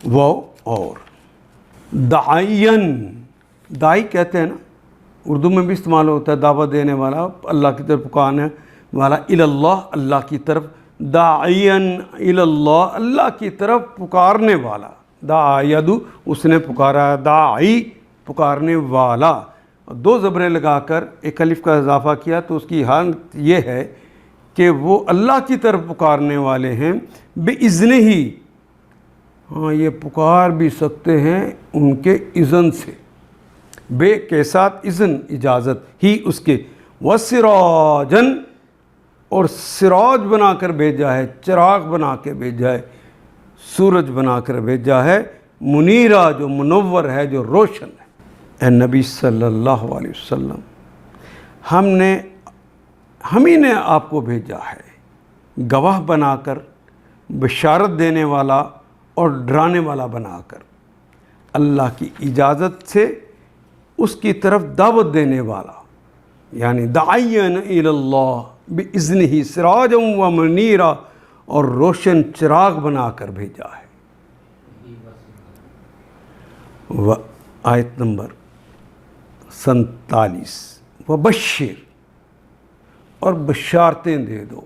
وہ اور داعین، دائی کہتے ہیں نا، اردو میں بھی استعمال ہوتا ہے، دعوت دینے والا، اللہ کی طرف پکارنے والا، اللہ، اللہ کی طرف، داعین اللہ، اللہ کی طرف پکارنے والا، دعا یدعو اس نے پکارا، داعی پکارنے والا، دو زبریں لگا کر ایک الف کا اضافہ کیا تو اس کی حالت یہ ہے کہ وہ اللہ کی طرف پکارنے والے ہیں، بِإِذْنِ ہی، ہاں یہ پکار بھی سکتے ہیں ان کے اذن سے، بے کے ساتھ اذن اجازت، ہی اس کے، وَسِرَاجًا اور سراج بنا کر بھیجا ہے، چراغ بنا کے بھیجا ہے، سورج بنا کر بھیجا ہے، منیرہ جو منور ہے، جو روشن ہے۔ اے نبی صلی اللہ علیہ وسلم، ہم ہی نے آپ کو بھیجا ہے گواہ بنا کر، بشارت دینے والا اور ڈرانے والا بنا کر، اللہ کی اجازت سے اس کی طرف دعوت دینے والا، یعنی داعین الی اللہ بِإِذْنِهِ سِرَاجًا وَمُنِيرًا، اور روشن چراغ بنا کر بھیجا ہے۔ آیت نمبر 47، وبشر، اور بشارتیں دے دو،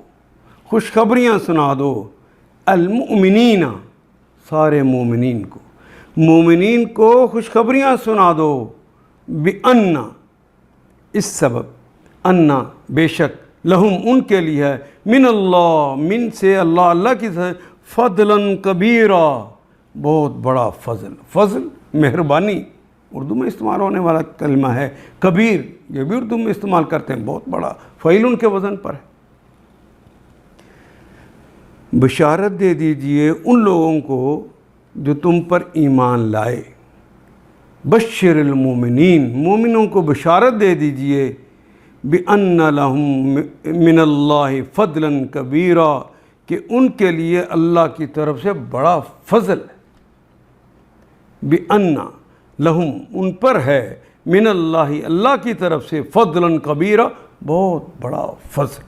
خوشخبریاں سنا دو، المؤمنین، سارے مومنین کو، مومنین کو خوشخبریاں سنا دو، بِأَنَّ، اس سبب، اَنَّ بے شک، لہم ان کے لیے ہے، من اللہ، من سے اللہ، اللہ کی طرف، فضلاً کبیرا، بہت بڑا فضل، فضل مہربانی اردو میں استعمال ہونے والا کلمہ ہے، کبیر یہ بھی اردو میں استعمال کرتے ہیں، بہت بڑا، فعیل کے وزن پر ہے۔ بشارت دے دیجئے ان لوگوں کو جو تم پر ایمان لائے، بشر المومنین، مومنوں کو بشارت دے دیجئے، بِأَنَّ لَهُم مِّنَ اللَّهِ فَضْلًا كَبِيرًا، کہ ان کے لیے اللہ کی طرف سے بڑا فضل ہے، بِأَنَّ لَهُم ان پر ہے، من اللہ، اللہ کی طرف سے، فضلاً کبیرا، بہت بڑا فضل۔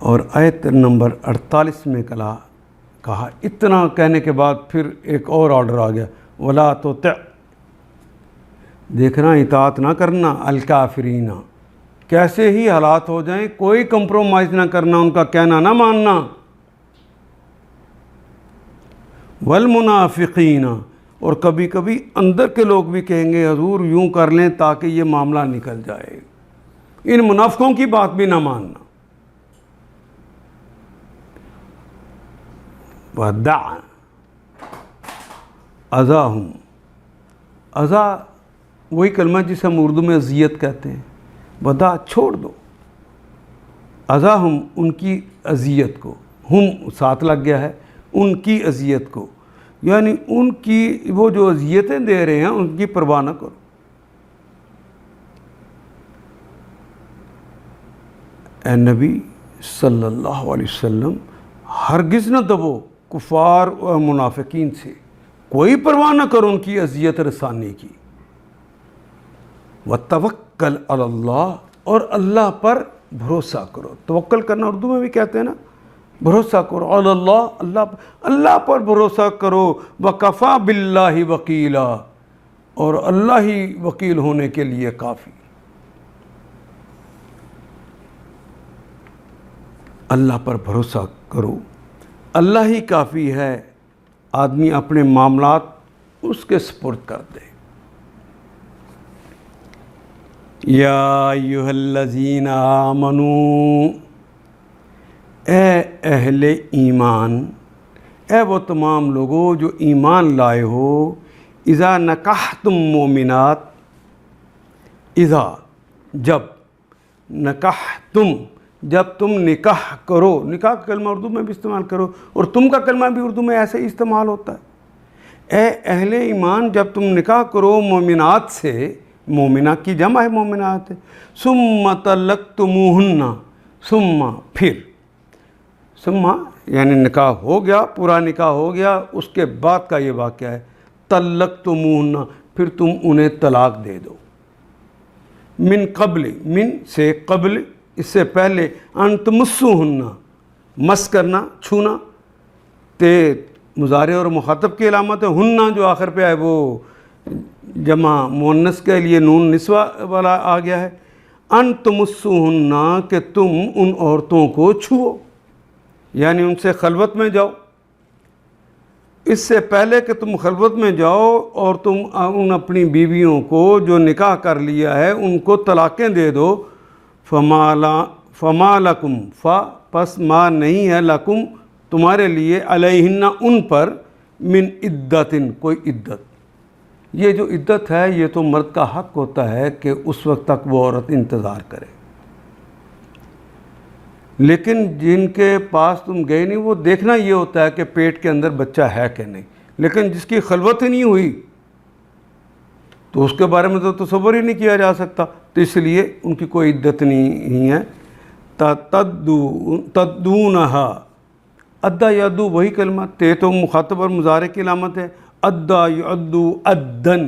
اور آیت نمبر 48 میں کہا، اتنا کہنے کے بعد پھر ایک اور آرڈر آ گیا، وَلَا تُطِعْ، دیکھنا اطاعت نہ کرنا، الکافرین، کیسے ہی حالات ہو جائیں کوئی کمپرومائز نہ کرنا، ان کا کہنا نہ ماننا، والمنافقین، اور کبھی کبھی اندر کے لوگ بھی کہیں گے حضور یوں کر لیں تاکہ یہ معاملہ نکل جائے، ان منافقوں کی بات بھی نہ ماننا۔ وَدَعْ اَذَاهُمْ، اذا وہی کلمہ جسے ہم اردو میں اذیت کہتے ہیں، وَدَعْ چھوڑ دو، اَذَاهُمْ ان کی اذیت کو، ہم ساتھ لگ گیا ہے، ان کی اذیت کو، یعنی ان کی وہ جو اذیتیں دے رہے ہیں ان کی پرواہ نہ کرو۔ اے نبی صلی اللہ علیہ وسلم، ہرگز نہ دبو کفار اور منافقین سے، کوئی پرواہ نہ کرو ان کی اذیت رسانی کی، وَتَوَکَّلْ عَلَى اللَّهِ، اور اللہ پر بھروسہ کرو، توکل کرنا اردو میں بھی کہتے ہیں نا، بھروسہ کرو، علی اللہ، اللہ پر بھروسہ کرو، وَكَفَى بِاللَّهِ وَكِيلًا، اور اللہ ہی وکیل ہونے کے لیے کافی، اللہ پر بھروسہ کرو، اللہ ہی کافی ہے، آدمی اپنے معاملات اس کے سپرد کر دے۔ یا ایھا الذین آمنوا، اے اہل ایمان، اے وہ تمام لوگوں جو ایمان لائے ہو، اذا نکحتم مومنات، اذا جب، نکحتم جب تم نکاح کرو، نکاح کا کلمہ اردو میں بھی استعمال کرو، اور تم کا کلمہ بھی اردو میں ایسے ہی استعمال ہوتا ہے، اے اہل ایمان جب تم نکاح کرو مومنات سے، مومنہ کی جمع ہے مومنات، ثم طلقتموہن، ثم پھر، ثم یعنی نکاح ہو گیا، پورا نکاح ہو گیا، اس کے بعد کا یہ واقعہ ہے، طلقتموہن، پھر تم انہیں طلاق دے دو، من قبل، من سے قبل، اس سے پہلے، ان تمسوہن، مس کرنا، چھونا، مضارع اور مخاطب کی علامت ہے. ہننا جو آخر پہ ہے وہ جمع مؤنث کے لیے نون نسوہ والا آ گیا ہے. ان تمسوہن کہ تم ان عورتوں کو چھو، یعنی ان سے خلوت میں جاؤ. اس سے پہلے کہ تم خلوت میں جاؤ اور تم ان اپنی بیویوں کو جو نکاح کر لیا ہے ان کو طلاقیں دے دو. فما لکم پس ما نہیں ہے لکم تمہارے لیے علیہن ان پر من عدتن کوئی عدت. یہ جو عدت ہے یہ تو مرد کا حق ہوتا ہے کہ اس وقت تک وہ عورت انتظار کرے. لیکن جن کے پاس تم گئے نہیں وہ دیکھنا یہ ہوتا ہے کہ پیٹ کے اندر بچہ ہے کہ نہیں. لیکن جس کی خلوت ہی نہیں ہوئی تو اس کے بارے میں تو تصور ہی نہیں کیا جا سکتا. تو اس لیے ان کی کوئی عدت نہیں ہے. تدونہا ادا یدو وہی کلمہ، تے تو مخاطب اور مضارع کی علامت ہے. ادا یعدو عدن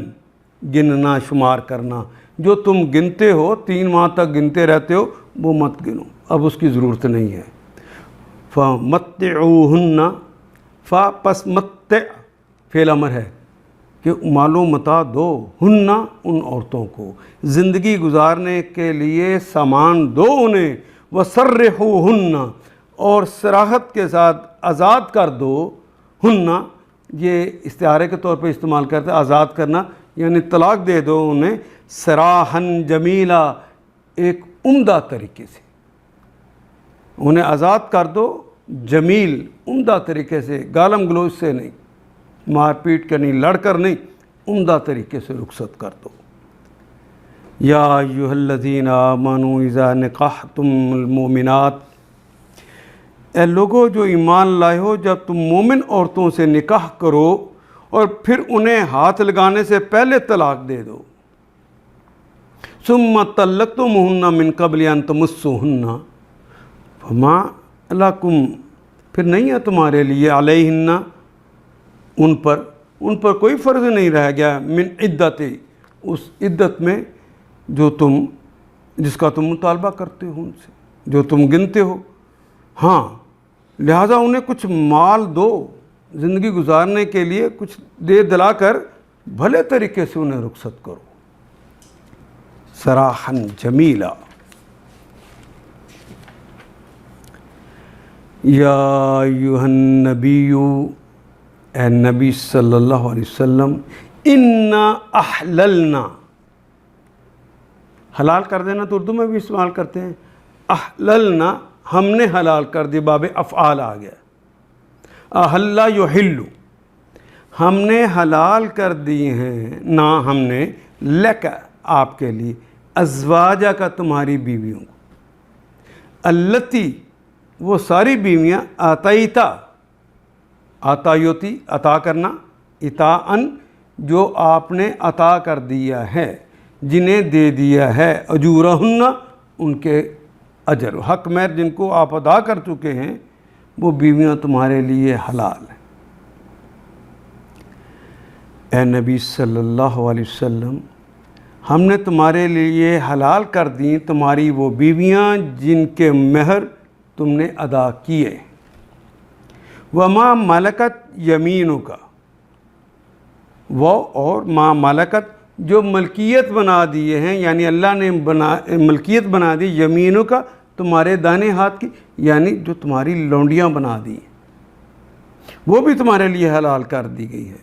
گننا شمار کرنا. جو تم گنتے ہو 3 ماہ تک گنتے رہتے ہو وہ مت گنو، اب اس کی ضرورت نہیں ہے. فمتعوہن پس متع فعل امر ہے کہ مال و متاع دو، ہن ان عورتوں کو زندگی گزارنے کے لیے سامان دو انہیں. وسرحوہن اور صراحت کے ساتھ آزاد کر دو. ہن یہ استعارے کے طور پہ استعمال کرتے ہیں، آزاد کرنا یعنی طلاق دے دو انہیں. سراحن جمیلا ایک عمدہ طریقے سے انہیں آزاد کر دو، جمیل عمدہ طریقے سے، گالم گلوچ سے نہیں، مار پیٹ کے نہیں، لڑ کر نہیں، عمدہ طریقے سے رخصت کر دو. یا ایھا الذین آمنوا اذا نکحتم المؤمنات، اے لوگو جو ایمان لائے ہو جب تم مومن عورتوں سے نکاح کرو اور پھر انہیں ہاتھ لگانے سے پہلے طلاق دے دو. ثم طلقتموہن من قبل ان تمسوہن فما لکم پھر نہیں ہے تمہارے لیے علیہن ان پر کوئی فرض نہیں رہ گیا من عدت اس عدت میں جو جس کا تم مطالبہ کرتے ہو ان سے، جو تم گنتے ہو. ہاں لہٰذا انہیں کچھ مال دو، زندگی گزارنے کے لیے کچھ دے دلا کر بھلے طریقے سے انہیں رخصت کرو. سراحن جمیلا. یا ایھا النبی اے نبی صلی اللہ علیہ وسلم، انا احللنا حلال کر دینا تو اردو میں بھی استعمال کرتے ہیں. احللنا ہم نے حلال کر دی، باب افعال آ گیا. احل یحل ہم نے حلال کر دی ہیں نہ ہم نے لک آپ کے لیے ازواجہ کا تمہاری بیویوں کو. التی وہ ساری بیویاں آتیتا آتایوتی عطا کرنا، عطاءً جو آپ نے عطا کر دیا ہے، جنہیں دے دیا ہے، اجورہن ان کے اجر حق مہر جن کو آپ ادا کر چکے ہیں وہ بیویاں تمہارے لیے حلال ہیں. اے نبی صلی اللہ علیہ وسلم ہم نے تمہارے لیے حلال کر دیں تمہاری وہ بیویاں جن کے مہر تم نے ادا کیے. وما ملکت یمینک وہ اور ما ملکت جو ملکیت بنا دیے ہیں، یعنی اللہ نے ملکیت بنا دی یمینوں کا تمہارے دانے ہاتھ کی، یعنی جو تمہاری لونڈیاں بنا دی وہ بھی تمہارے لیے حلال کر دی گئی ہے.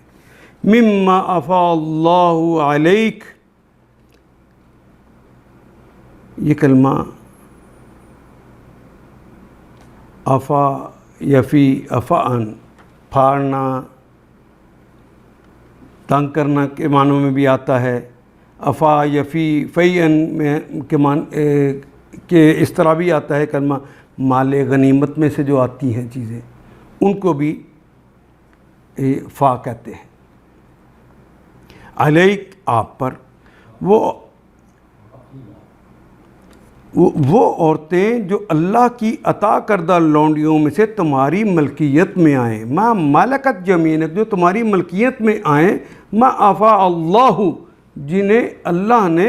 مما افاء اللہ علیک یہ کلمہ افا یفی افعن پھاڑنا تنگ کرنا کے معنوں میں بھی آتا ہے. افا یفی فیئن میں کہ اس طرح بھی آتا ہے کلمہ مال غنیمت میں سے جو آتی ہیں چیزیں ان کو بھی فا کہتے ہیں. علیک آپ پر وہ عورتیں جو اللہ کی عطا کردہ لونڈیوں میں سے تمہاری ملکیت میں آئیں. ما ملکت یمینک جو تمہاری ملکیت میں آئیں. ما افاء اللہ جنہیں اللہ نے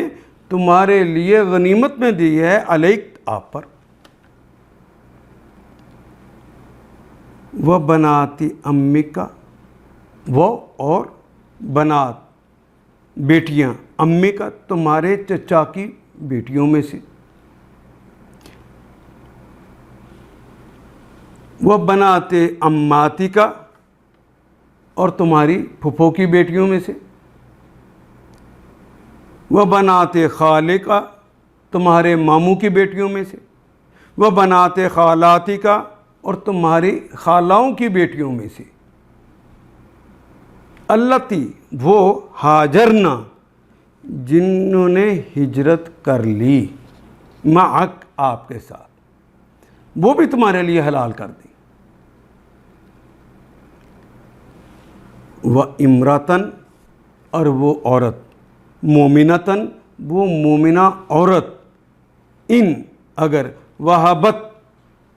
تمہارے لیے غنیمت میں دی ہے علیک آپ پر. وہ بناتی امی کا وہ اور بنات بیٹیاں امی کا تمہارے چچا کی بیٹیوں میں سے، وہ بنات اماتی کا اور تمہاری پھپھو کی بیٹیوں میں سے، وہ بنات خالے کا تمہارے ماموں کی بیٹیوں میں سے، وہ بنات خالاتی کا اور تمہاری خالاؤں کی بیٹیوں میں سے، اللتی وہ ہاجرنا جنہوں نے ہجرت کر لی، معک آپ کے ساتھ، وہ بھی تمہارے لیے حلال کر دی، وہ امراتن اور وہ عورت، مومنتن وہ مومنہ عورت، ان اگر وہبت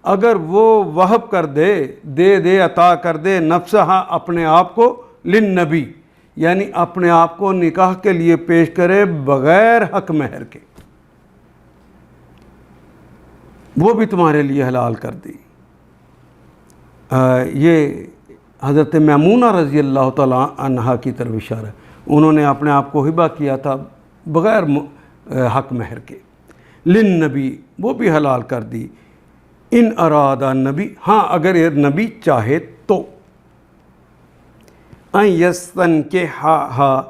اگر وہ وہب کر دے عطا کر دے نفسہا اپنے آپ کو للنبی یعنی اپنے آپ کو نکاح کے لیے پیش کرے بغیر حق مہر کے، وہ بھی تمہارے لیے حلال کر دی۔ یہ حضرت میمونہ رضی اللہ تعالیٰ عنہا کی طرف اشارہ ہے، انہوں نے اپنے آپ کو ہبہ کیا تھا بغیر حق مہر کے، للنبی وہ بھی حلال کر دی، ان ارادہ نبی ہاں اگر یہ نبی چاہے تو، ان یستنکحہا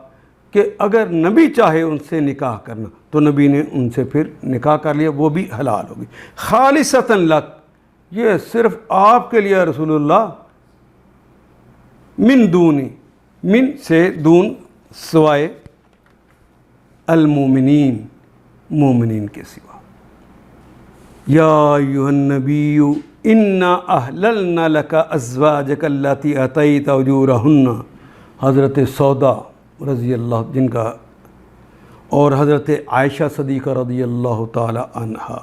کہ اگر نبی چاہے ان سے نکاح کرنا تو نبی نے ان سے پھر نکاح کر لیا، وہ بھی حلال ہوگی، خالصتاً لک یہ صرف آپ کے لیے رسول اللہ، من دونی من سے دون سوائے، المومنین مومنین کے سوا، یا ایھا النبی انا احللنا لک ازواجک اللاتی آتیت اجورہن، حضرت سودا رضی اللہ جن کا اور حضرت عائشہ صدیقہ رضی اللہ تعالی عنہا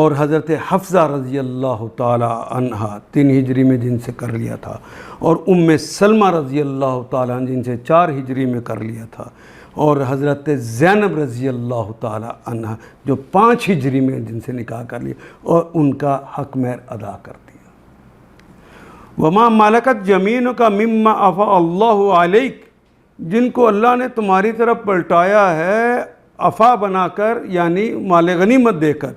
اور حضرت حفصہ رضی اللہ تعالی عنہا 3 ہجری میں جن سے کر لیا تھا، اور سلمہ رضی اللہ تعالی عنہ جن سے 4 ہجری میں کر لیا تھا، اور حضرت زینب رضی اللہ تعالی عنہ جو 5 ہجری میں جن سے نکاح کر لیا اور ان کا حق مہر ادا کر دیا۔ وما ملکت یمینک مما افاء اللہ علیک جن کو اللہ نے تمہاری طرف پلٹایا ہے عفا بنا کر یعنی مال غنیمت دے کر،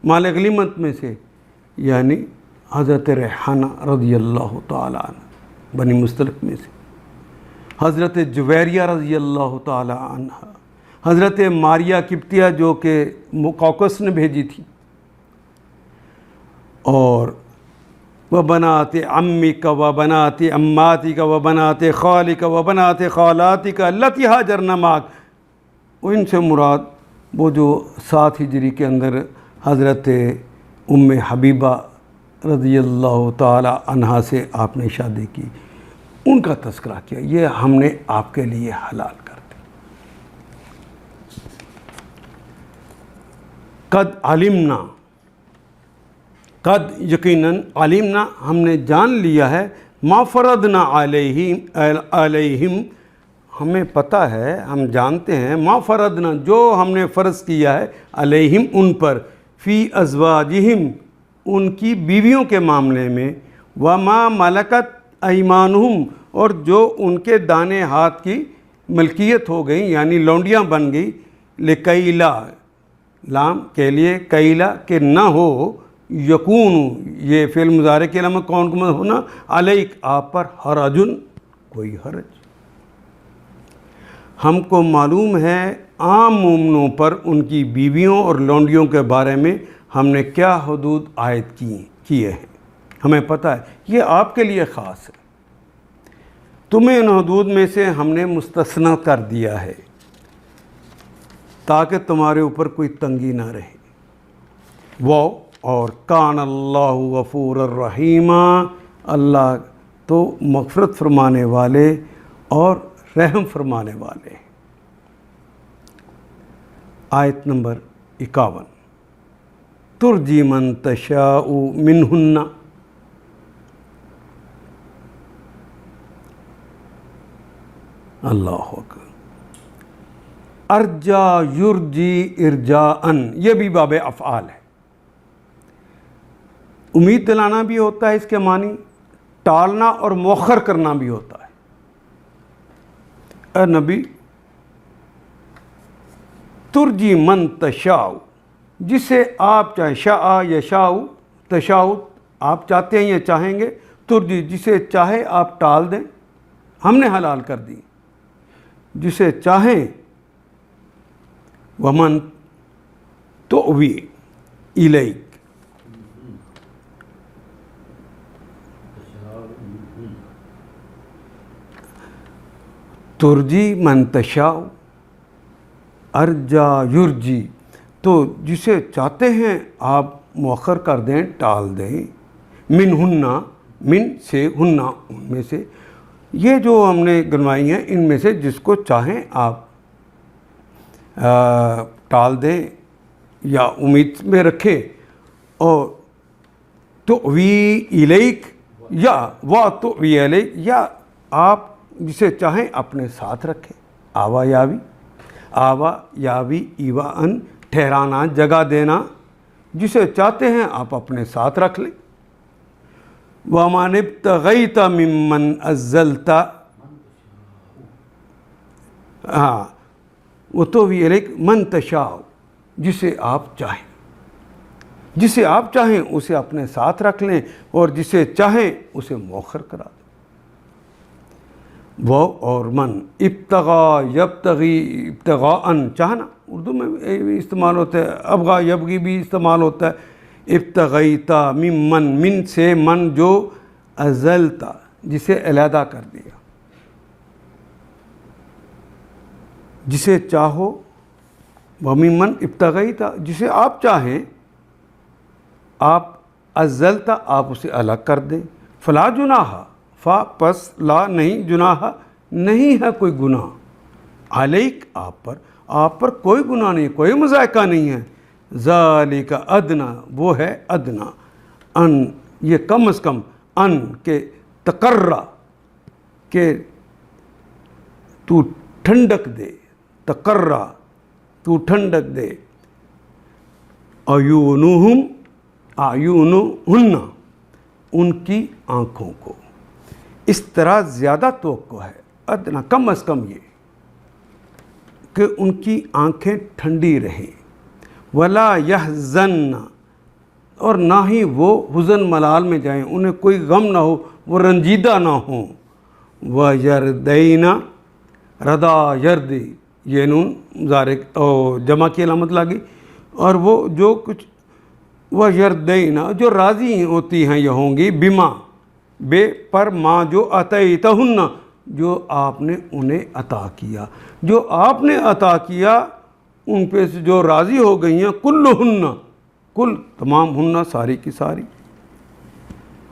مال غنیمت میں سے یعنی حضرت ریحانہ رضی اللہ تعالی عنہ بنی مستلق میں سے، حضرت جویریہ رضی اللہ تعالی عنہ، حضرت ماریہ قبطیہ جو کہ کوکس نے بھیجی تھی، اور وبنات عمک وبنات عماتک وبنات خالک وبنات خالاتک اللتی ہاجرن معک، ان سے مراد وہ جو 7 ہجری کے اندر حضرت حبیبہ رضی اللہ تعالی عنہا سے آپ نے شادی کی، ان کا تذکرہ کیا، یہ ہم نے آپ کے لیے حلال کر دی۔ قد علمنا قد یقیناً علمنا ہم نے جان لیا ہے، ما فرضنا علیہم ہمیں پتہ ہے، ہم جانتے ہیں، ما فرضنا جو ہم نے فرض کیا ہے علیہم ان پر، فی ازواجہم ان کی بیویوں کے معاملے میں، وما ملکت ایمانہم اور جو ان کے دانے ہاتھ کی ملکیت ہو گئی یعنی لونڈیاں بن گئی، لکیلا لام کے لیے کیلا کہ نہ ہو، یکون یہ فعل مضارع کے علامہ کون کو ہونا، علیک آپ پر، حرجن کوئی حرج۔ ہم کو معلوم ہے عام مومنوں پر ان کی بیویوں اور لونڈیوں کے بارے میں ہم نے کیا حدود عائد کیے ہیں، ہمیں پتہ ہے، یہ آپ کے لیے خاص ہے، تمہیں ان حدود میں سے ہم نے مستثنی کر دیا ہے تاکہ تمہارے اوپر کوئی تنگی نہ رہے۔ وہ اور کان اللہ غفور الرحیم اللہ تو مغفرت فرمانے والے اور رحم فرمانے والے۔ آیت نمبر 51 ترجی من تشاء منہن، اللہ اکبر، ارجا یرجی ارجاءن یہ بھی باب افعال ہے، امید دلانا بھی ہوتا ہے اس کے معنی، ٹالنا اور مؤخر کرنا بھی ہوتا ہے، اے نبی ترجی من تشاء، جسے آپ چاہیں، شاء یشاء تشاء آپ چاہتے ہیں یا چاہیں گے، ترجی جسے چاہے آپ ٹال دیں، ہم نے حلال کر دی، جسے چاہیں، ومن تؤوی الیک، ترجی من تشاء ارجا یرجی، تو جسے چاہتے ہیں آپ مؤخر کر دیں، ٹال دیں، من ہننا، من سے، ہننا ان میں سے، یہ جو ہم نے گنوائی ہیں ان میں سے جس کو چاہیں آپ ٹال دیں یا امید میں رکھے، اور تؤوی الیک یا تؤوی الیک، یا آپ جسے چاہیں اپنے ساتھ رکھیں، آوا یاوی، آوا یاوی ایوا ان ٹھہرانا، جگہ دینا، جسے چاہتے ہیں آپ اپنے ساتھ رکھ لیں۔ وَمَنِ ابْتَغَيْتَ مِمَّنْ أَزَّلْتَ، ہاں وَتُؤْوِي إِلَيْكَ مَنْ تَشَاءُ، جسے آپ چاہیں، جسے آپ چاہیں اسے اپنے ساتھ رکھ لیں، اور جسے چاہیں اسے مؤخر کرا دیں۔ وہ اور من، ابتغا یبتغی، ابتغاءً چاہنا، اردو میں بھی استعمال ہوتا ہے، ابغا یبغی بھی استعمال ہوتا ہے۔ ابتغیتا ممن، من سے، من جو، ازلتا جسے علیحدہ کر دیا، جسے چاہو، وممن ابتغیتا جسے آپ چاہیں آپ، ازلتا آپ اسے الگ کر دیں، فلا جناح، فا پس لا نہیں، جناح نہیں ہے کوئی گناہ، علیک آپ پر کوئی گناہ نہیں، کوئی مذائقہ نہیں ہے، ذالک ادنا وہ ہے ادنا، ان یہ کم از کم، ان کے تقرر کہ تو ٹھنڈک دے، تقرر تو ٹھنڈک دے، اعینہم، اعینہن ان کی آنکھوں کو، اس طرح زیادہ توقع ہے، ادنا کم از کم یہ کہ ان کی آنکھیں ٹھنڈی رہیں، ولا یحزن اور نہ ہی وہ حزن ملال میں جائیں، انہیں کوئی غم نہ ہو، وہ رنجیدہ نہ ہوں، وَيَرْدَيْنَ ردا یردی، یہ نون مضارع جمع کی علامت لگی، اور وہ جو کچھ، وَيَرْدَيْنَ جو راضی ہوتی ہیں یہ ہوں گی، بما بے پر، ماں جو عطیتہن جو آپ نے انہیں عطا کیا، جو آپ نے عطا کیا ان پہ سے جو راضی ہو گئی ہیں، کلہن کل تمام، ہن ساری کی ساری،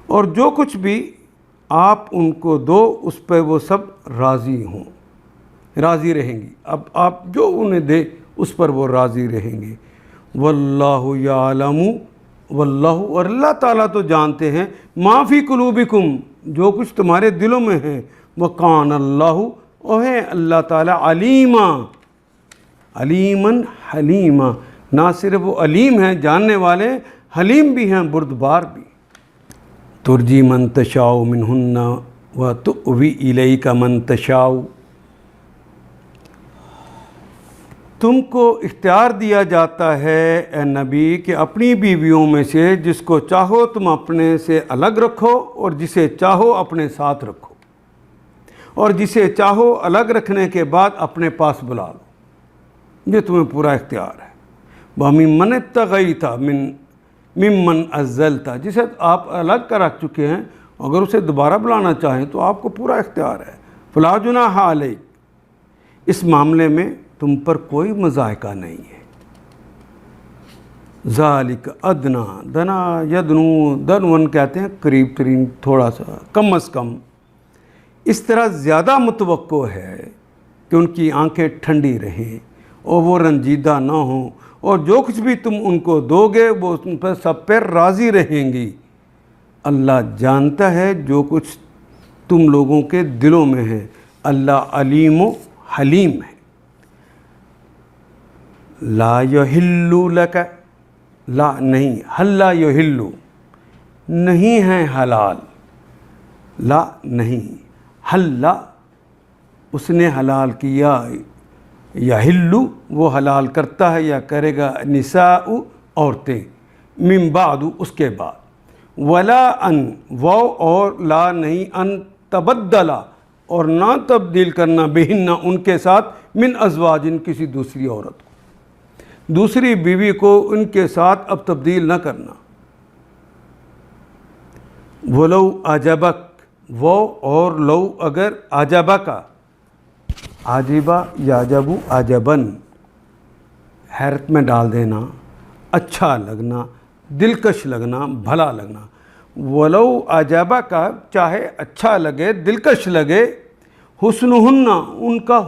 اور جو کچھ بھی آپ ان کو دو اس پہ وہ سب راضی ہوں، راضی رہیں گی، اب آپ جو انہیں دے اس پر وہ راضی رہیں گے۔ واللہ یعلم، واللہ اور اللہ تعالیٰ تو جانتے ہیں، ما فی قلوبکم جو کچھ تمہارے دلوں میں ہے، وکان اللہ اور ہے اللہ تعالیٰ علیما، علیماً حلیما، نہ صرف وہ علیم ہیں جاننے والے، حلیم بھی ہیں بردبار بھی۔ ترجی من تشاء منہن وتؤوی الیک من تشاء، تم کو اختیار دیا جاتا ہے اے نبی کہ اپنی بیویوں میں سے جس کو چاہو تم اپنے سے الگ رکھو، اور جسے چاہو اپنے ساتھ رکھو، اور جسے چاہو الگ رکھنے کے بعد اپنے پاس بلا لو، یہ تمہیں پورا اختیار ہے۔ وَمِمَّنِ ابْتَغَيْتَ مِمَّنْ أَزَّلْتَ جسے آپ الگ کر رکھ چکے ہیں، اگر اسے دوبارہ بلانا چاہیں تو آپ کو پورا اختیار ہے۔ فَلَا جُنَاحَ عَلَيْكَ، اس معاملے میں تم پر کوئی مذائقہ نہیں ہے۔ ذالک ادنا، دنا یدنو، دنون کہتے ہیں قریب ترین، تھوڑا سا، کم از کم، اس طرح زیادہ متوقع ہے کہ ان کی آنکھیں ٹھنڈی رہیں اور وہ رنجیدہ نہ ہوں، اور جو کچھ بھی تم ان کو دو گے وہ ان پر سب پر راضی رہیں گی۔ اللہ جانتا ہے جو کچھ تم لوگوں کے دلوں میں ہے، اللہ علیم و حلیم ہے۔ لا یحل لک، لا نہیں، حلا یحل نہیں ہے حلال، لا نہیں، حلا اس نے حلال کیا، یا ہلو وہ حلال کرتا ہے یا کرے گا، نساء عورتیں، من بعد اس کے بعد، ولا ان وہ اور لا نہیں، ان تبدلا اور نہ تبدیل کرنا، بہن ان کے ساتھ، من ازواجن کسی دوسری عورت کو، دوسری بیوی کو ان کے ساتھ اب تبدیل نہ کرنا۔ ولو عجبک وہ اور لو اگر عجبہ کا، عاجبہ یعجبو عجبن حیرت میں ڈال دینا، اچھا لگنا، دلکش لگنا، بھلا لگنا، ولو عجبہ کا چاہے اچھا لگے، دلکش لگے، حسنہن ان کا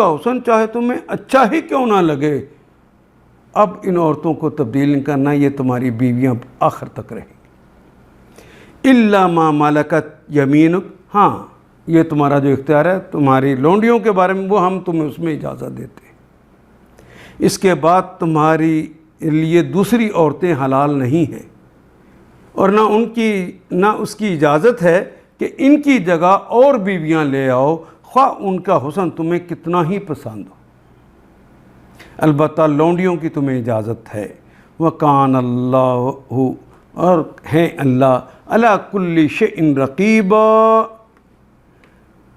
حسن چاہے تمہیں اچھا ہی کیوں نہ لگے، اب ان عورتوں کو تبدیل نہیں کرنا، یہ تمہاری بیویاں آخر تک رہیں، الا ما ملکت یمینک، ہاں یہ تمہارا جو اختیار ہے تمہاری لونڈیوں کے بارے میں، وہ ہم تمہیں اس میں اجازت دیتے ہیں، اس کے بعد تمہاری لیے دوسری عورتیں حلال نہیں ہیں، اور نہ اس کی اجازت ہے کہ ان کی جگہ اور بیویاں لے آؤ، خواہ ان کا حسن تمہیں کتنا ہی پسند ہو، البتہ لونڈیوں کی تمہیں اجازت ہے، وَكَانَ اللَّهُ اور ہیں اللہ، عَلَىٰ كُلِّ شَيْءٍ رَقِيبًا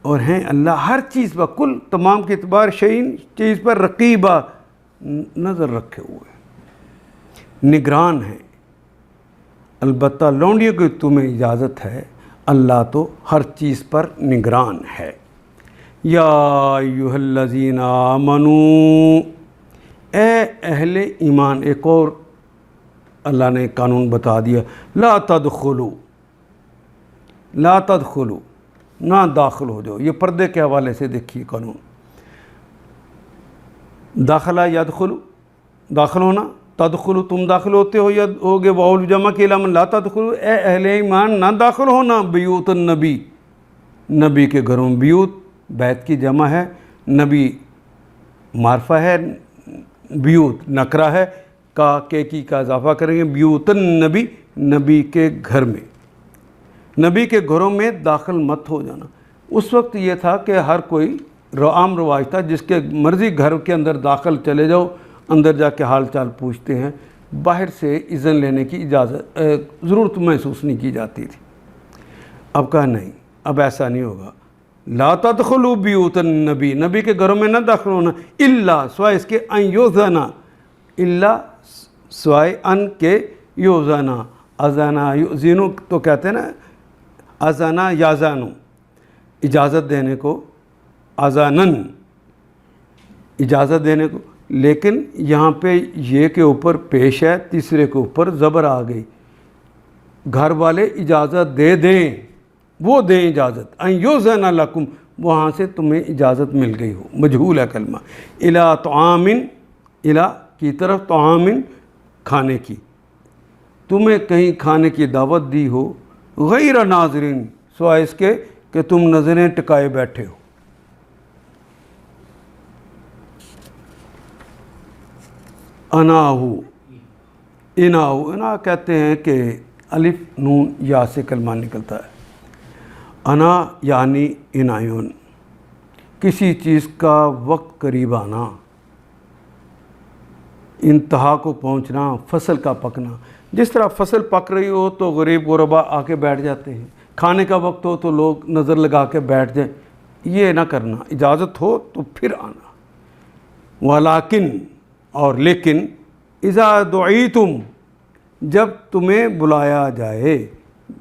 اور ہیں اللہ ہر چیز پر، کل تمام کے اعتبار، شیئن چیز پر، رقیبہ نظر رکھے ہوئے، نگران ہیں، البتہ لونڈیوں کی تمہیں اجازت ہے، اللہ تو ہر چیز پر نگران ہے۔ یا ایھا الذین آمنوا اے اہل ایمان، ایک اور اللہ نے قانون بتا دیا، لا تدخلوا نہ داخل ہو جاؤ، یہ پردے کے حوالے سے دیکھیے قانون، داخلہ یدخلو داخل ہونا، تدخلو تم داخل ہوتے ہو یا ہوگے، واؤل جمع کے علاوہ لا تدخلو اے اہل ایمان نہ داخل ہونا، بیوت النبی نبی کے گھروں، بیوت بیت کی جمع ہے، نبی معرفہ ہے، بیوت نکرہ ہے، کی کا اضافہ کریں گے، بیوت النبی نبی کے گھر میں، نبی کے گھروں میں داخل مت ہو جانا۔ اس وقت یہ تھا کہ ہر کوئی عام رواج تھا، جس کے مرضی گھر کے اندر داخل چلے جاؤ، اندر جا کے حال چال پوچھتے ہیں، باہر سے اذن لینے کی اجازت ضرورت محسوس نہیں کی جاتی تھی۔ اب کہا نہیں، اب ایسا نہیں ہوگا، لا تدخلوا بیوت النبی نبی کے گھروں میں نہ داخل ہونا، الا سوائے اس کے ان یؤذنا، الا سوائے ان کے یؤذنا، اذنا یؤذنو تو کہتے ہیں نا، اذنا یازانو اجازت دینے کو، اذانن اجازت دینے کو، لیکن یہاں پہ یہ کے اوپر پیش ہے، تیسرے کے اوپر زبر آ گئی، گھر والے اجازت دے دیں، وہ دیں اجازت، ان یؤذن لکم وہاں سے تمہیں اجازت مل گئی ہو، مجہول ہے کلمہ، الی طعام الی کی طرف، طعام کھانے کی، تمہیں کہیں کھانے کی دعوت دی ہو، غیر ناظرین سوائے اس کے کہ تم نظریں ٹکائے بیٹھے ہو۔ انا کہتے ہیں کہ الف نون یا سے کلمہ نکلتا ہے، انا یعنی عنایون، کسی چیز کا وقت قریب آنا، انتہا کو پہنچنا، فصل کا پکنا، جس طرح فصل پک رہی ہو تو غریب غربا آ کے بیٹھ جاتے ہیں، کھانے کا وقت ہو تو لوگ نظر لگا کے بیٹھ جائیں، یہ نہ کرنا، اجازت ہو تو پھر آنا۔ ولیکن اور لیکن، اذا دعیتم جب تمہیں بلایا جائے،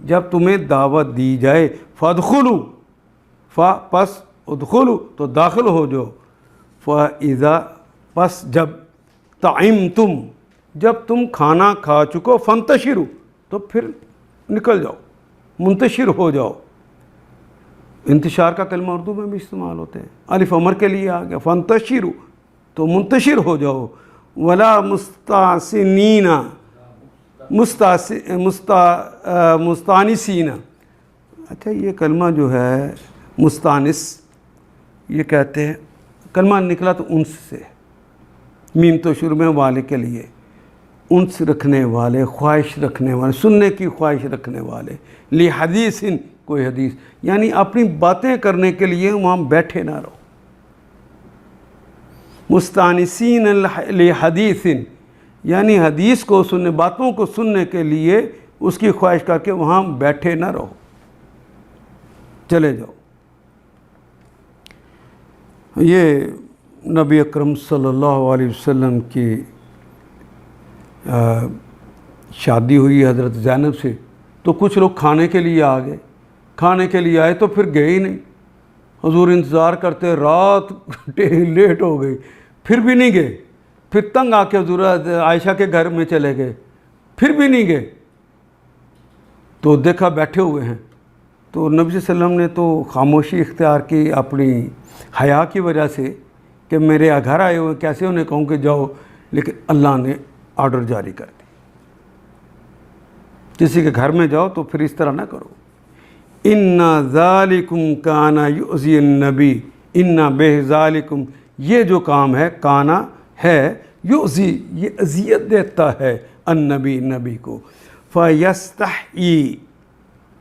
جب تمہیں دعوت دی جائے، فادخلوا پس ادخلوا تو داخل ہو جاؤ، فاذا پس جب طعمتم جب تم کھانا کھا چکو، فانتشروا تو پھر نکل جاؤ، منتشر ہو جاؤ۔ انتشار کا کلمہ اردو میں بھی استعمال ہوتے ہیں، الف امر کے لیے آ گیا، فانتشروا تو منتشر ہو جاؤ، ولا مستانسین مستانسین، اچھا یہ کلمہ جو ہے مستانس، یہ کہتے ہیں کلمہ نکلا تو انس سے، میم تو شروع میں والے کے لیے، انس رکھنے والے، خواہش رکھنے والے، سننے کی خواہش رکھنے والے، لی حدیث کوئی حدیث، یعنی اپنی باتیں کرنے کے لیے وہاں بیٹھے نہ رہو. مستانسین لحدیث، یعنی حدیث کو سننے، باتوں کو سننے کے لیے اس کی خواہش کر کے وہاں بیٹھے نہ رہو، چلے جاؤ. یہ نبی اکرم صلی اللہ علیہ وسلم کی شادی ہوئی حضرت زینب سے، تو کچھ لوگ کھانے کے لیے آ گئے، کھانے کے لیے آئے تو پھر گئے ہی نہیں. حضور انتظار کرتے، رات لیٹ ہو گئی، پھر بھی نہیں گئے. پھر تنگ آ کے حضور عائشہ کے گھر میں چلے گئے، پھر بھی نہیں گئے. تو دیکھا بیٹھے ہوئے ہیں، تو نبی صلی اللہ علیہ وسلم نے تو خاموشی اختیار کی اپنی حیا کی وجہ سے کہ میرے گھر آئے ہوئے کیسے انہیں کہوں کہ جاؤ، لیکن اللہ نے آرڈر جاری کر دی، کسی کے گھر میں جاؤ تو پھر اس طرح نہ کرو. اِنَّا ذَالِكُمْ كَانَ يُؤْذِي النَّبِي، اِنَّا بِهِ ذَالِكُمْ، یہ جو کام ہے کانا ہے، یؤذی، یہ اذیت دیتا ہے، النبی، نبی کو. فَيَسْتَحْيِي،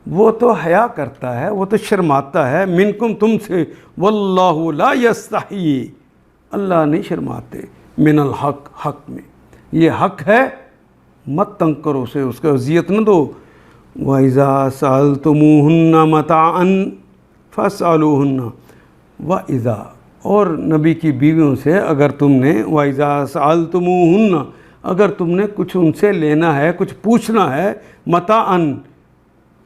وہ تو حیا کرتا ہے، وہ تو شرماتا ہے، منکم، تم سے. واللہ لا یستحیی، اللہ نہیں شرماتے، من الحق، حق میں. یہ حق ہے، مت تنگ کرو اسے، اس کو اذیت نہ دو. وَإِذَا سَأَلْتُمُوهُنَّ مَتَاعًا فَاسْأَلُوهُنَّ، وَإِذَا، اور نبی کی بیویوں سے اگر تم نے، وَإِذَا سَأَلْتُمُوهُنَّ، اگر تم نے کچھ ان سے لینا ہے، کچھ پوچھنا ہے، متاعًا،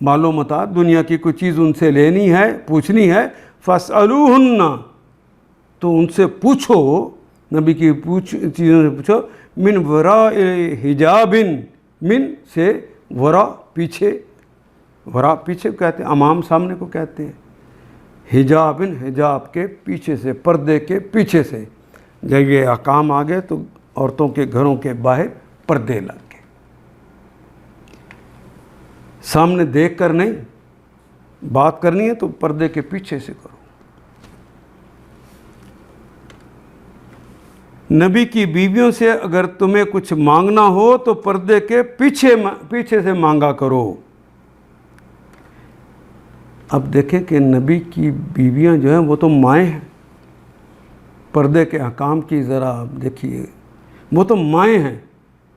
مال و متاع، دنیا کی کوئی چیز ان سے لینی ہے، پوچھنی ہے، فَاسْأَلُوهُنَّ، تو ان سے پوچھو، نبی کی چیزوں سے پوچھو، من وراء حجاب، من سے ورا، پیچھے، ورا پیچھے کہتے ہیں، امام سامنے کو کہتے ہیں. حجاب، حجاب کے پیچھے سے، پردے کے پیچھے سے. جب یہ احکام آ گئے تو عورتوں کے گھروں کے باہر پردے لگ گئے. سامنے دیکھ کر نہیں، بات کرنی ہے تو پردے کے پیچھے سے کرو. نبی کی بیویوں سے اگر تمہیں کچھ مانگنا ہو تو پردے کے پیچھے سے مانگا کرو. اب دیکھیں کہ نبی کی بیویاں جو ہیں وہ تو مائیں ہیں. پردے کے احکام کی ذرا آپ دیکھیے، وہ تو مائیں ہیں.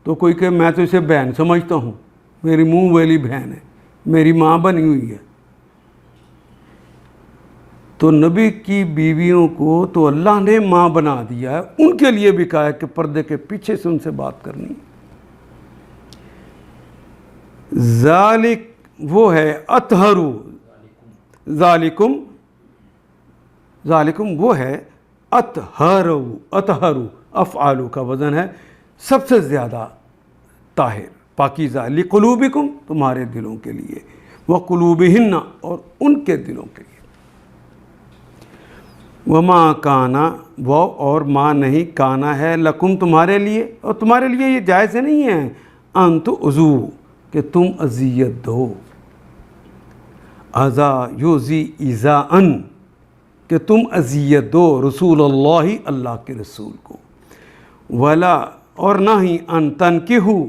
تو کوئی کہ میں تو اسے بہن سمجھتا ہوں، میری منہ والی بہن ہے، میری ماں بنی ہوئی ہے. تو نبی کی بیویوں کو تو اللہ نے ماں بنا دیا ہے، ان کے لیے بھی کہا ہے کہ پردے کے پیچھے سے ان سے بات کرنی. ذالک، وہ ہے اطہرو، ذالکم، ذالکم وہ ہے اطہرو، اطہرو افعالو کا وزن ہے سب سے زیادہ طاہر، پاکیزہ. لقلوبکم، تمہارے دلوں کے لیے، وقلوبہن، اور ان کے دلوں کے لیے. وما کانا، وہ اور ما نہیں، کانا ہے، لکم تمہارے لیے، اور تمہارے لیے یہ جائز نہیں ہے، ان تؤذو، کہ تم اذیت دو. اذا یؤذی ایذاءً، کہ تم اذیت دو رسول اللہ، اللہ کے رسول کو. ولا، اور نہ ہی، ان تنکحوا،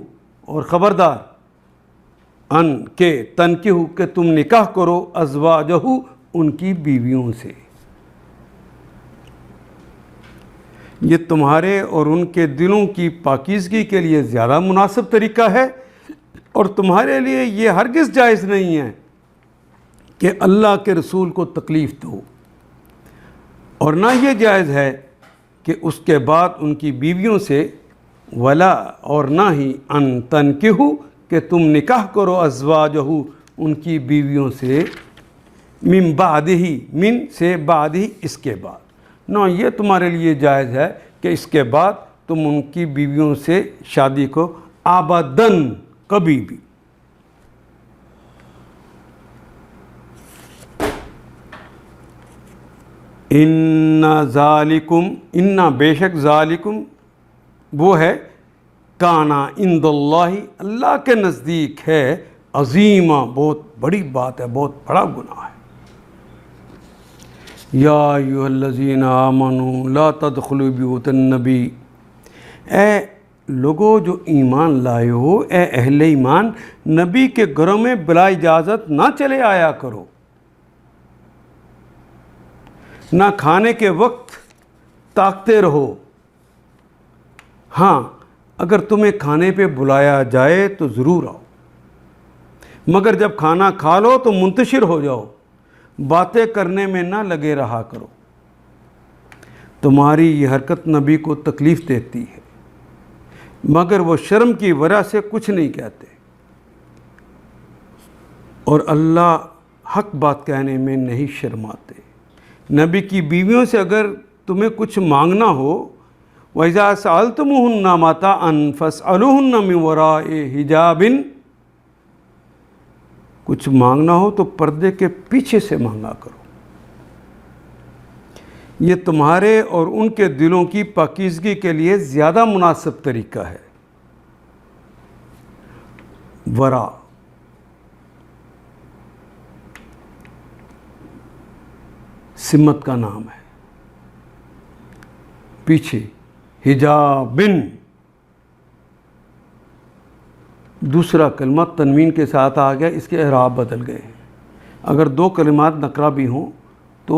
اور خبردار، ان کے تنکحوا، کہ تم نکاح کرو، ازواجہ، ان کی بیویوں سے. یہ تمہارے اور ان کے دلوں کی پاکیزگی کے لیے زیادہ مناسب طریقہ ہے، اور تمہارے لیے یہ ہرگز جائز نہیں ہے کہ اللہ کے رسول کو تکلیف دو، اور نہ یہ جائز ہے کہ اس کے بعد ان کی بیویوں سے، ولا، اور نہ ہی، ان تنکحوا، کہ تم نکاح کرو، ازواجہ، ان کی بیویوں سے، من بعدہ، من سے بعد ہی، اس کے بعد. نہ یہ تمہارے لیے جائز ہے کہ اس کے بعد تم ان کی بیویوں سے شادی کو ابداً، کبھی بھی. ان ذالکم، ان بے شک، ذالکم وہ ہے، کانا عند اللہ، اللہ کے نزدیک ہے، عظیمہ، بہت بڑی بات ہے، بہت بڑا گناہ ہے. یا ایھا الذین آمنوا لا تدخلوا بیوت النبی، اے لوگو جو ایمان لائے ہو، اے اہل ایمان، نبی کے گھروں میں بلا اجازت نہ چلے آیا کرو. نہ کھانے کے وقت تاکتے رہو، ہاں اگر تمہیں کھانے پہ بلایا جائے تو ضرور آؤ، مگر جب کھانا کھا لو تو منتشر ہو جاؤ، باتیں کرنے میں نہ لگے رہا کرو۔ تمہاری یہ حرکت نبی کو تکلیف دیتی ہے، مگر وہ شرم کی وجہ سے کچھ نہیں کہتے، اور اللہ حق بات کہنے میں نہیں شرماتے۔ نبی کی بیویوں سے اگر تمہیں کچھ مانگنا ہو، وَإِذَا سَأَلْتُمُوهُنَّ مَتَاعًا فَاسْأَلُوهُنَّ مِنْ وَرَاءِ حِجَابٍ، کچھ مانگنا ہو تو پردے کے پیچھے سے مانگا کرو، یہ تمہارے اور ان کے دلوں کی پاکیزگی کے لیے زیادہ مناسب طریقہ ہے۔ ورا سمت کا نام ہے، پیچھے، حجابن دوسرا کلمہ تنوین کے ساتھ آ گیا، اس کے اعراب بدل گئے ہیں۔ اگر دو کلمات نکرہ بھی ہوں تو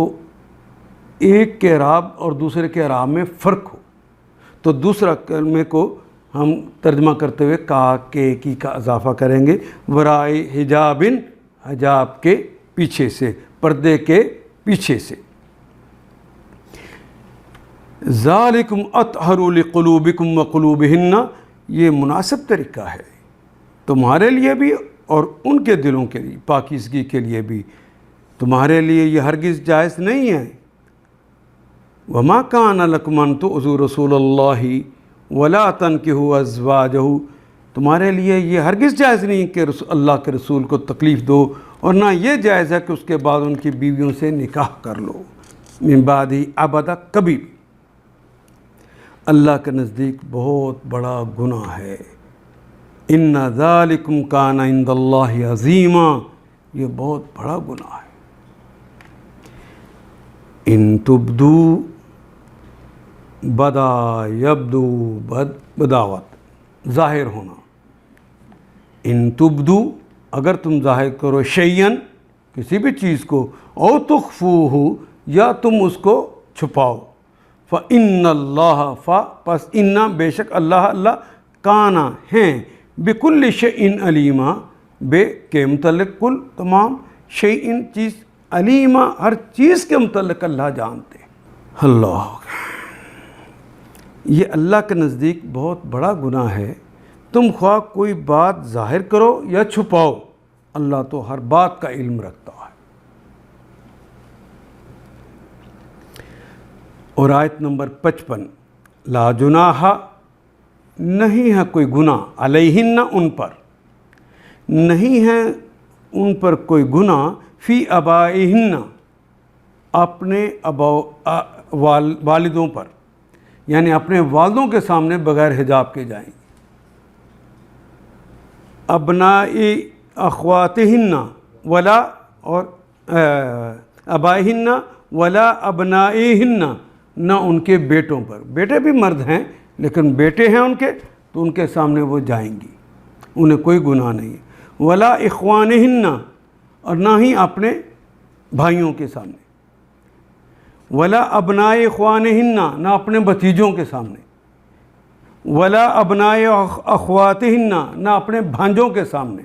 ایک کے اعراب اور دوسرے کے اعراب میں فرق ہو تو دوسرا کلمے کو ہم ترجمہ کرتے ہوئے کا، کے، کی کا اضافہ کریں گے۔ ورائے حجابن، حجاب کے پیچھے سے، پردے کے پیچھے سے۔ ذالکم اطہر لقلوبکم وقلوبہن، یہ مناسب طریقہ ہے تمہارے لیے بھی اور ان کے دلوں کے لیے، پاکیزگی کے لیے بھی۔ تمہارے لیے یہ ہرگز جائز نہیں ہے۔ وما کان لکم ان تؤذوا رسول اللہ ولا تنکحوا ازواجہ، تمہارے لیے یہ ہرگز جائز نہیں کہ اللہ کے رسول کو تکلیف دو، اور نہ یہ جائز ہے کہ اس کے بعد ان کی بیویوں سے نکاح کر لو، من بعد ابدا، کبھی بھی۔ اللہ کے نزدیک بہت بڑا گناہ ہے۔ ان ذالکم کان عند اللہ عظیما، یہ بہت بڑا گناہ ہے۔ ان تبدو بدا یبدو، بداوت، ظاہر ہونا۔ ان تبدو، اگر تم ظاہر کرو، شیئن، کسی بھی چیز کو، او تخفوہ، یا تم اس کو چھپاؤ، فإن اللہ، پس ان، بے شک اللہ، اللہ کانا ہیں، بکل شیء علیما، بے کے متعلق کل، تمام، شیء چیز، علیما ہر چیز کے متعلق اللہ جانتے ہیں۔ اللہ، یہ اللہ کے نزدیک بہت بڑا گناہ ہے۔ تم خواہ کوئی بات ظاہر کرو یا چھپاؤ، اللہ تو ہر بات کا علم رکھتا ہے۔ اور آیت نمبر 55، لا جناح، نہیں ہے کوئی گناہ، علیہن، ان پر، نہیں ہے ان پر کوئی گناہ، فی آبائہن، اپنے والدوں پر، یعنی اپنے والدوں کے سامنے بغیر حجاب کے جائیں، ابنائی اخواتہن ولا، اور ابائہن ولا ابنائہن، نہ ان کے بیٹوں پر، بیٹے بھی مرد ہیں لیکن بیٹے ہیں ان کے تو ان کے سامنے وہ جائیں گی، انہیں کوئی گناہ نہیں ہے۔ ولا اخوانہن، اور نہ ہی اپنے بھائیوں کے سامنے، ولا ابنائے اخوانہن، نہ اپنے بھتیجوں کے سامنے، ولا ابنائے اخواتہن، نہ اپنے بھانجوں کے سامنے،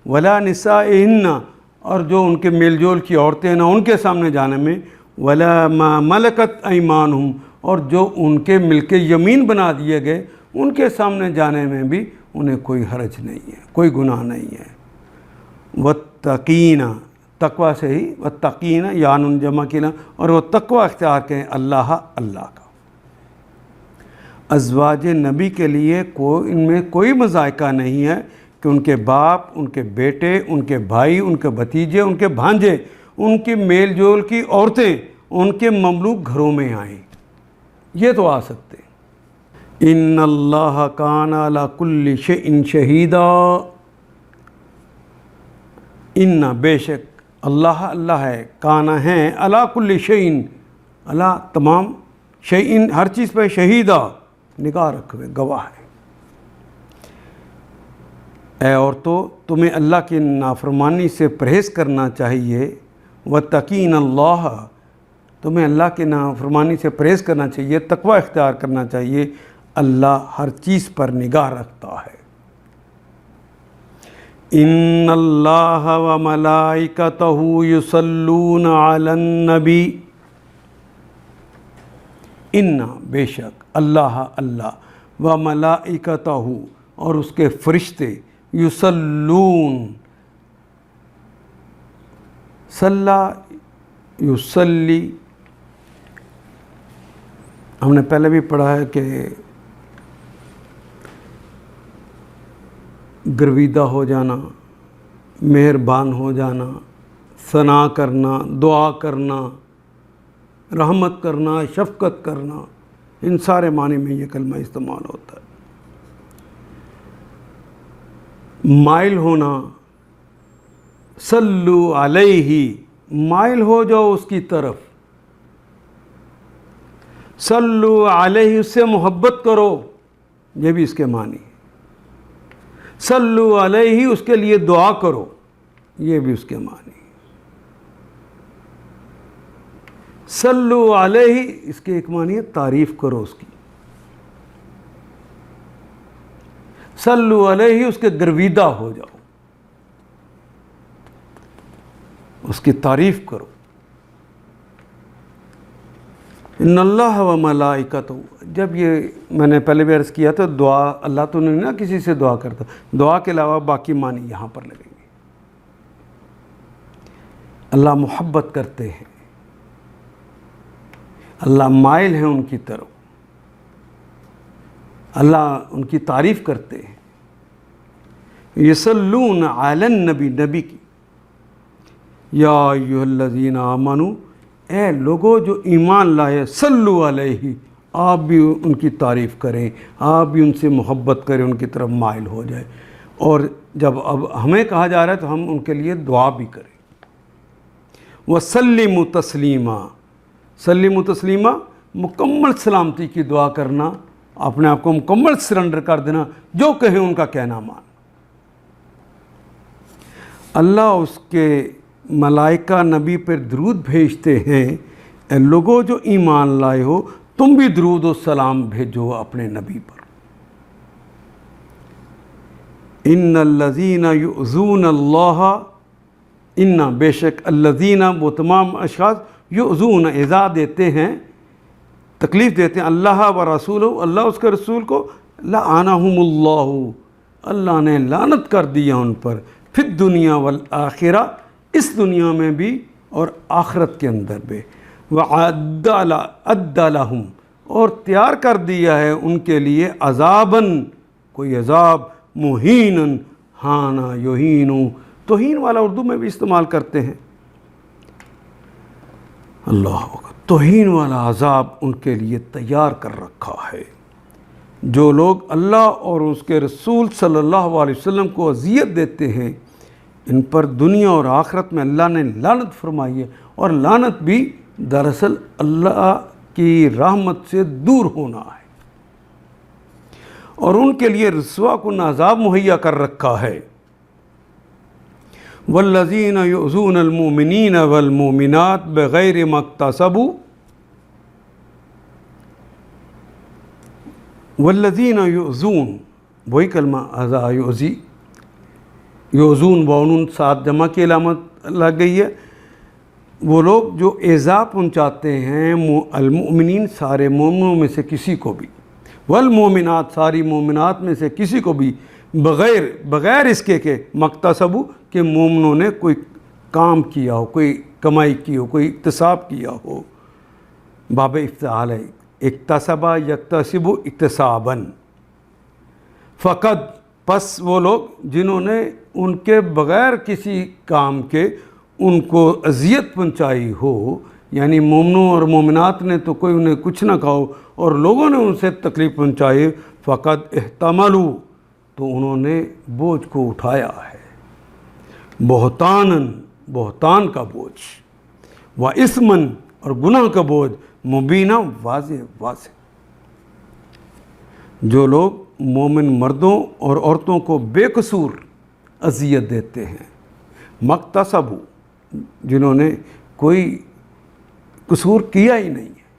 ولا نسائہن، اور جو ان کے میل جول کی عورتیں نہ ان کے سامنے جانے میں، ولا ما ملکت ایمانہم، اور جو ان کے ملک یمین بنا دیے گئے ان کے سامنے جانے میں بھی انہیں کوئی حرج نہیں ہے، کوئی گناہ نہیں ہے۔ واتقین، تقوی سے ہی، واتقین یعنی جمع کینا، اور وہ تقوی اختیار کریں اللہ، اللہ کا۔ ازواج نبی کے لیے ان میں کوئی مذائقہ نہیں ہے کہ ان کے باپ، ان کے بیٹے، ان کے بھائی، ان کے بھتیجے، ان کے بھانجے، ان کے میل جول کی عورتیں ان کے مملوک گھروں میں آئیں، یہ تو آ سکتے ہیں۔ ان اللہ کان علی کل شیء شہیدا، ان، بے شک اللہ، اللہ ہے، کانا ہیں، علی کل شیء، اللہ تمام، شیء ہر چیز پہ، شہیدا نگاہ رکھے، گواہ ہے۔ اے عورتوں، تمہیں اللہ کی نافرمانی سے پرہیز کرنا چاہیے، واتقین اللہ، تمہیں اللہ کے نافرمانی سے پرہیز کرنا چاہیے، تقوی اختیار کرنا چاہیے۔ اللہ ہر چیز پر نگاہ رکھتا ہے۔ ان اللہ و ملائکتہ یصلون علی النبی، ان بے شک اللہ و ملائکتہ اور اس کے فرشتے، یصلون، صلی یصلی، ہم نے پہلے بھی پڑھا ہے کہ گرویدہ ہو جانا، مہربان ہو جانا، ثنا کرنا، دعا کرنا، رحمت کرنا، شفقت کرنا، ان سارے معنی میں یہ کلمہ استعمال ہوتا ہے۔ مائل ہونا، صلو علیہ، مائل ہو جاؤ اس کی طرف، صلو علیہ، اس سے محبت کرو، یہ بھی اس کے معنی۔ صلو علیہ، اس کے لیے دعا کرو، یہ بھی اس کے معنی۔ صلو علیہ، اس کے ایک معنی ہے تعریف کرو اس کی۔ صلو علیہ، اس کے گرویدہ ہو جاؤ، اس کی تعریف کرو۔ ان اللہ و ملائکتہ، جب یہ میں نے پہلے بھی عرض کیا تھا، دعا اللہ تو نہیں نا کسی سے دعا کرتا، دعا کے علاوہ باقی معنی یہاں پر لگیں گے۔ اللہ محبت کرتے ہیں، اللہ مائل ہیں ان کی طرف، اللہ ان کی تعریف کرتے ہیں۔ یصلون علی النبی، نبی کی، یا ایھا الذین آمنوا، اے لوگو جو ایمان لائے، صلو علیہ، آپ بھی ان کی تعریف کریں، آپ بھی ان سے محبت کریں، ان کی طرف مائل ہو جائے۔ اور جب اب ہمیں کہا جا رہا ہے تو ہم ان کے لیے دعا بھی کریں۔ وَسَلِّمُوا تَسْلِيمًا، سلِّمُوا تسلیمہ، مکمل سلامتی کی دعا کرنا، اپنے آپ کو مکمل سرنڈر کر دینا، جو کہیں ان کا کہنا مان۔ اللہ اس کے ملائکہ نبی پر درود بھیجتے ہیں، اے لوگوں جو ایمان لائے ہو، تم بھی درود و سلام بھیجو اپنے نبی پر۔ ان الذین یؤذون اللہ، ان بے شک الذین، وہ تمام اشخاص، یؤذون، ایذا دیتے ہیں، تکلیف دیتے ہیں، اللہ و رسولہ، اللہ اس کے رسول کو، لعنہم اللہ، اللہ نے لعنت کر دیا ان پر، فی الدنیا والآخرہ، اس دنیا میں بھی اور آخرت کے اندر بھی، وَعَدَّ لَهُمْ، اور تیار کر دیا ہے ان کے لیے عذاباً، کوئی عذاب، مہیناً، ہانا یہین، توہین والا اردو میں بھی استعمال کرتے ہیں، اللہ اکبر، توہین والا عذاب ان کے لیے تیار کر رکھا ہے۔ جو لوگ اللہ اور اس کے رسول صلی اللہ علیہ وسلم کو اذیت دیتے ہیں، ان پر دنیا اور آخرت میں اللہ نے لعنت فرمائی ہے، اور لعنت بھی دراصل اللہ کی رحمت سے دور ہونا ہے، اور ان کے لیے رسوا کن عذاب مہیا کر رکھا ہے۔ والذین یؤذون المؤمنین والمؤمنات بغیر ما اکتسبوا، والذین یؤذون، وہی کلمہ اذا یؤذی، یؤذون وونون ساتھ جمع کی علامت لگ گئی ہے، وہ لوگ جو ایذا پہنچاتے ہیں المؤمنین، سارے مومنوں میں سے کسی کو بھی، والمؤمنات، ساری مومنات میں سے کسی کو بھی، بغیر اس کے کہ مکتسبو، کہ مومنوں نے کوئی کام کیا ہو، کوئی کمائی کی ہو، کوئی اکتساب کیا ہو، باب افتعال ہے، اکتسبا یکتسب اکتساباً، فقط، پس وہ لوگ جنہوں نے ان کے بغیر کسی کام کے ان کو اذیت پہنچائی ہو، یعنی مومنوں اور مومنات نے تو کوئی انہیں کچھ نہ کہا ہو اور لوگوں نے ان سے تکلیف پہنچائی، فقط احتملوا، تو انہوں نے بوجھ کو اٹھایا ہے، بہتاناً، بہتان کا بوجھ، واسماً، اور گناہ کا بوجھ، مبینہ، واضح واضح۔ جو لوگ مومن مردوں اور عورتوں کو بے قصور اذیت دیتے ہیں، مکتسبو، جنہوں نے قصور کیا ہی نہیں ہے،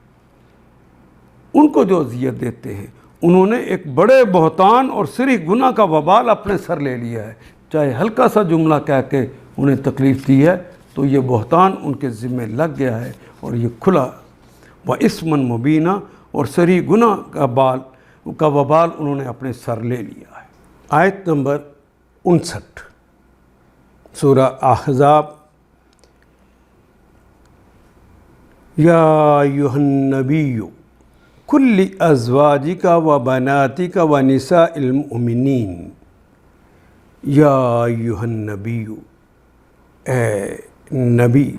ان کو جو اذیت دیتے ہیں، انہوں نے ایک بڑے بہتان اور صریح گناہ کا وبال اپنے سر لے لیا ہے۔ چاہے ہلکا سا جملہ کہہ کے انہیں تکلیف دی ہے تو یہ بہتان ان کے ذمہ لگ گیا ہے، اور یہ کھلا وَإِثْمًا مُبِينًا اور صریح گناہ کا وبال انہوں نے اپنے سر لے لیا ہے۔ آیت نمبر 59 سورہ احزاب۔ یا ایھا النبی قل لازواجک و بناتک و نساء المؤمنین، یا ایھا النبی، اے نبی،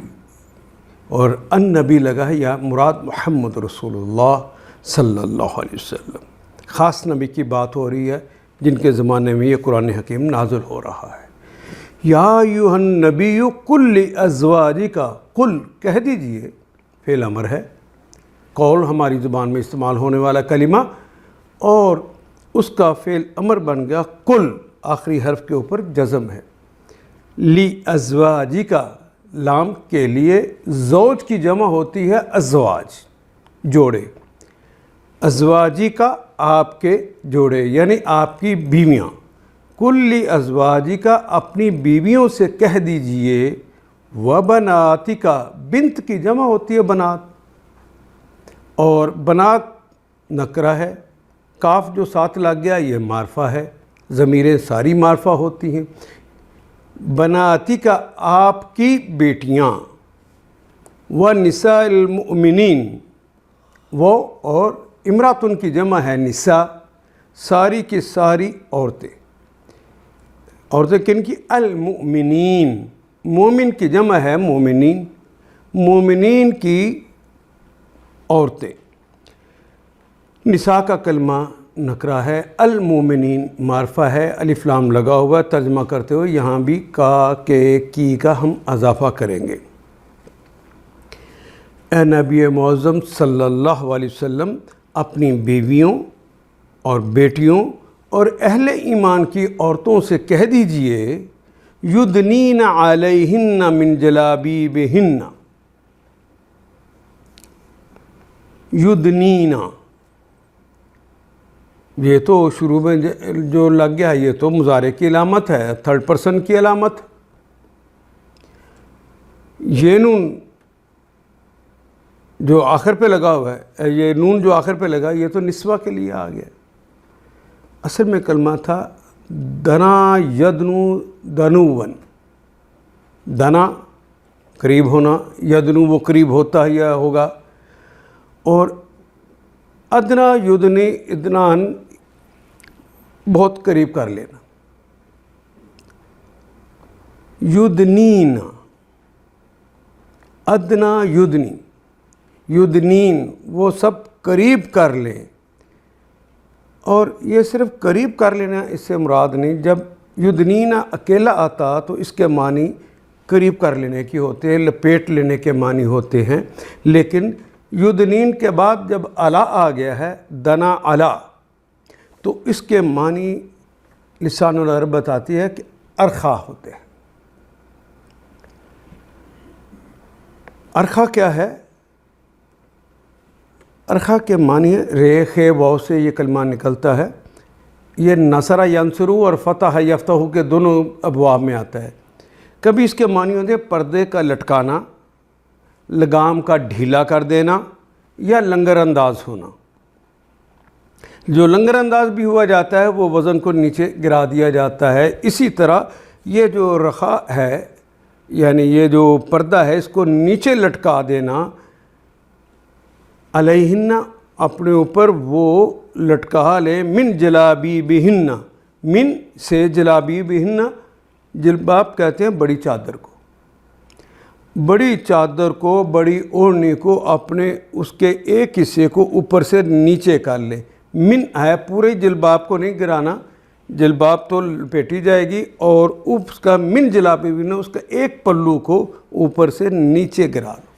اور النبی لگا ہے، یا مراد محمد رسول اللہ صلی اللہ علیہ وسلم، خاص نبی کی بات ہو رہی ہے جن کے زمانے میں یہ قرآن حکیم نازل ہو رہا ہے۔ یا ایھا النبی قل لازواجک، قل کہہ دیجئے، فعل امر ہے، قول ہماری زبان میں استعمال ہونے والا کلمہ، اور اس کا فعل امر بن گیا قل، آخری حرف کے اوپر جزم ہے۔ لازواجک، لام کے لیے، زوج کی جمع ہوتی ہے ازواج، جوڑے، ازواجی کا آپ کے جوڑے یعنی آپ کی بیویاں، کل ازواجی کا اپنی بیویوں سے کہہ دیجئے، وبناتی کا، بنت کی جمع ہوتی ہے بنات، اور بنات نکرہ ہے، کاف جو ساتھ لگ گیا یہ معرفہ ہے، ضمیریں ساری معرفہ ہوتی ہیں۔ بناتی کا آپ کی بیٹیاں، ونساء المؤمنین، وہ اور امراتن کی جمع ہے نساء، ساری کی ساری عورتیں، عورتیں کن کی؟ المؤمنین، مومن کی جمع ہے مومنین، مومنین کی عورتیں، نساء کا کلمہ نکرہ ہے، المومنین معرفہ ہے، الف لام لگا ہوا ہے، ترجمہ کرتے ہوئے یہاں بھی کا کے کی کا ہم اضافہ کریں گے۔ اے نبی معظم صلی اللہ علیہ وسلم، اپنی بیویوں اور بیٹیوں اور اہل ایمان کی عورتوں سے کہہ دیجئے، یدنین علیہن من جلابیبہن، یدنین، یہ تو شروع میں جو لگ گیا یہ تو مضارع کی علامت ہے، تھرڈ پرسن کی علامت، یہ نون جو آخر پہ لگا ہوا ہے، یہ نون جو آخر پہ لگا یہ تو نسوہ کے لیے آ گیا، اصل میں کلمہ تھا دنا یدنو دنون، دنا قریب ہونا، یدنو وہ قریب ہوتا ہے یا ہوگا، اور ادنا یدنی ادنان بہت قریب کر لینا، یدنین، ادنا یدنی، یدنین وہ سب قریب کر لیں، اور یہ صرف قریب کر لینا اس سے مراد نہیں، جب یدنین اکیلا آتا تو اس کے معنی قریب کر لینے کی ہوتے ہیں، لپیٹ لینے کے معنی ہوتے ہیں، لیکن یدنین کے بعد جب علا آ گیا ہے، دنا علا، تو اس کے معنی لسان العرب بتاتی ہے کہ ارخا ہوتے ہیں۔ ارخا کیا ہے؟ ارخا کے معنی ہے، رے خے واو سے یہ کلمہ نکلتا ہے، یہ نصر ینصرو اور فتح یفتح کے دونوں ابواب میں آتا ہے۔ کبھی اس کے معنی ہوتے ہیں پردے کا لٹکانا، لگام کا ڈھیلا کر دینا، یا لنگر انداز ہونا۔ جو لنگر انداز بھی ہوا جاتا ہے وہ وزن کو نیچے گرا دیا جاتا ہے۔ اسی طرح یہ جو رخا ہے یعنی یہ جو پردہ ہے اس کو نیچے لٹکا دینا، علیہن اپنے اوپر وہ لٹکا لے، من جلابیبہن، من سے جلابیبہن، جلباب کہتے ہیں بڑی چادر کو، بڑی چادر کو، بڑی اوڑھنی کو اپنے اس کے ایک حصے کو اوپر سے نیچے کر لے۔ من ہے پورے جلباب کو نہیں گرانا، جلباب تو لپیٹی جائے گی، اور اس کا من جلابیبہن اس کا ایک پلو کو اوپر سے نیچے گرا لو۔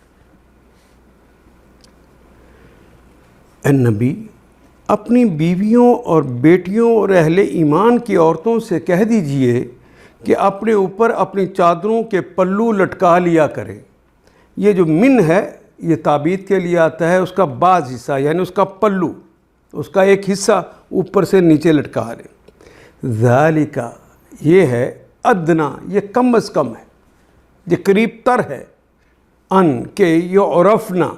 اے نبی، اپنی بیویوں اور بیٹیوں اور اہل ایمان کی عورتوں سے کہہ دیجئے کہ اپنے اوپر اپنی چادروں کے پلو لٹکا لیا کریں۔ یہ جو من ہے یہ تعبید کے لیے آتا ہے اس کا بعض حصہ، یعنی اس کا پلو، اس کا ایک حصہ اوپر سے نیچے لٹکا لیں۔ ذالک یہ ہے، ادنا یہ کم از کم ہے، یہ قریب تر ہے، ان کہ یعرفنا،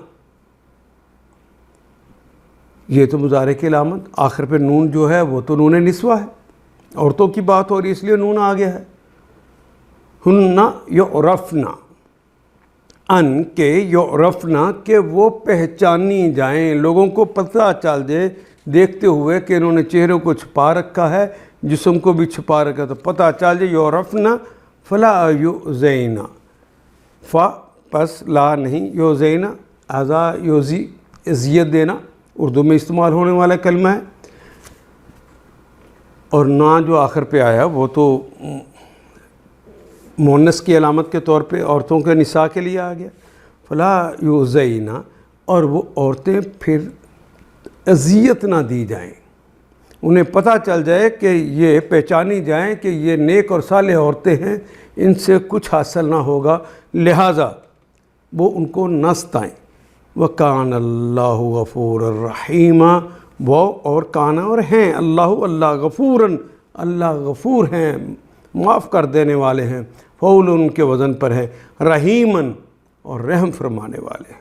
یہ تو مضارع کی علامت، آخر پہ نون جو ہے وہ تو نون نسوہ ہے، عورتوں کی بات ہو رہی ہے اس لیے نون آ گیا ہے۔ ہن یعرفنا، ان کہ یعرفنا کہ وہ پہچانی جائیں، لوگوں کو پتہ چل جائے دیکھتے ہوئے کہ انہوں نے چہروں کو چھپا رکھا ہے، جسم کو بھی چھپا رکھا ہے، تو پتہ چل جائے یعرفنا فلا یؤذینا، پس لا نہیں، یؤذینا اذا یؤذی اذیت دینا اردو میں استعمال ہونے والا کلمہ ہے، اور نا جو آخر پہ آیا وہ تو مؤنث کی علامت کے طور پہ عورتوں کے نساء کے لیے آ گیا، فلا یؤذینا، اور وہ عورتیں پھر اذیت نہ دی جائیں، انہیں پتہ چل جائے کہ یہ پہچانی جائیں کہ یہ نیک اور صالح عورتیں ہیں، ان سے کچھ حاصل نہ ہوگا، لہٰذا وہ ان کو نہ ستائیں۔ وَكَانَ اللَّهُ غَفُورًا رَحِيمًا، وہ اور کانا اور ہیں اللہ غفوراً، اللہ غفور ہیں، معاف کر دینے والے ہیں، فعول ان کے وزن پر ہے، رحیماً اور رحم فرمانے والے ہیں۔